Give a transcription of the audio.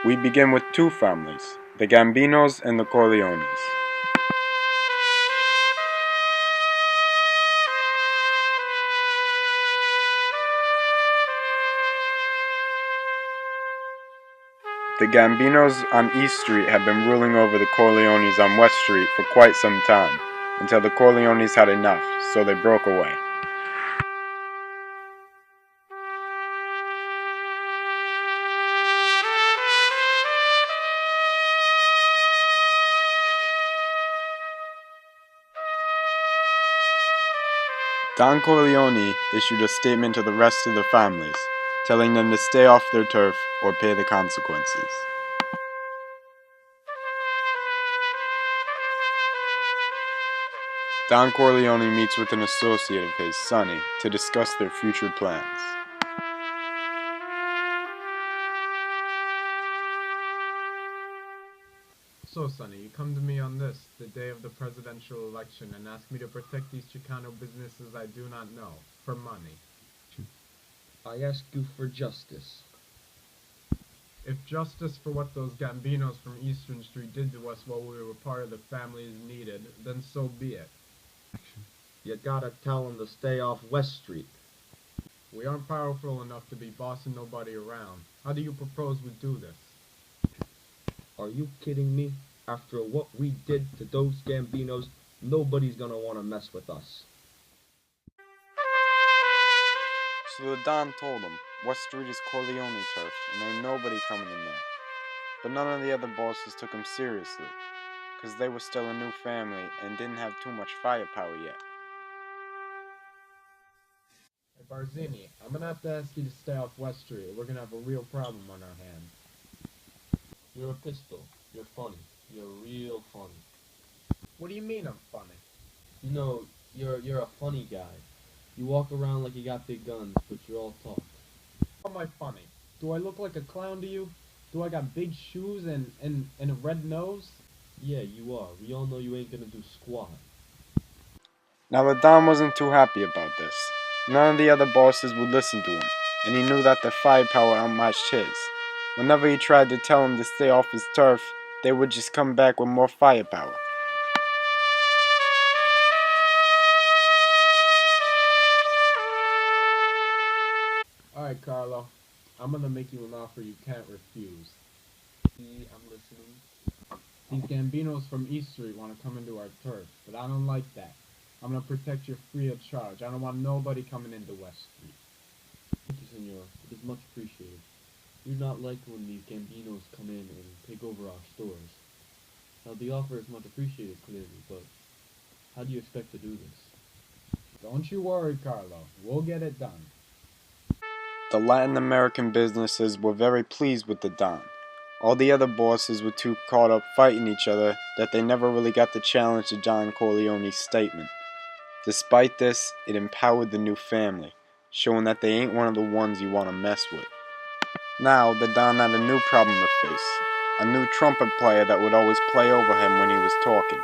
We begin with two families, the Gambinos and the Corleones. The Gambinos on East Street had been ruling over the Corleones on West Street for quite some time, until the Corleones had enough, so they broke away. Don Corleone issued a statement to the rest of the families, telling them to stay off their turf or pay the consequences. Don Corleone meets with an associate of his, Sonny, to discuss their future plans. So, Sonny, you come to me on this, the day of the presidential election, and ask me to protect these Chicano businesses I do not know, for money. I ask you for justice. If justice for what those Gambinos from Eastern Street did to us while we were part of the family is needed, then so be it. You gotta tell them to stay off West Street. We aren't powerful enough to be bossing nobody around. How do you propose we do this? Are you kidding me? After what we did to those Gambinos, nobody's gonna want to mess with us. So the Don told him, West Street is Corleone turf, and ain't nobody coming in there. But none of the other bosses took him seriously, because they were still a new family and didn't have too much firepower yet. Hey, Barzini, I'm gonna have to ask you to stay off West Street, or we're gonna have a real problem on our hands. You're a pistol. You're funny. You're real funny. What do you mean I'm funny? You know, you're a funny guy. You walk around like you got big guns, but you're all talk. How am I funny? Do I look like a clown to you? Do I got big shoes and a red nose? Yeah, you are. We all know you ain't gonna do squat. Now the Don wasn't too happy about this. None of the other bosses would listen to him, and he knew that their firepower outmatched his. Whenever he tried to tell them to stay off his turf, they would just come back with more firepower. Alright, Carlo. I'm gonna make you an offer you can't refuse. I'm listening. These Gambinos from East Street want to come into our turf, but I don't like that. I'm gonna protect you free of charge. I don't want nobody coming into West Street. Thank you, senor. It is much appreciated. We're not like when these Gambinos come in and take over our stores. Now, the offer is much appreciated, clearly, but how do you expect to do this? Don't you worry, Carlo. We'll get it done. The Latin American businesses were very pleased with the Don. All the other bosses were too caught up fighting each other that they never really got to challenge the Don Corleone's statement. Despite this, it empowered the new family, showing that they ain't one of the ones you want to mess with. Now, the Don had a new problem to face, a new trumpet player that would always play over him when he was talking.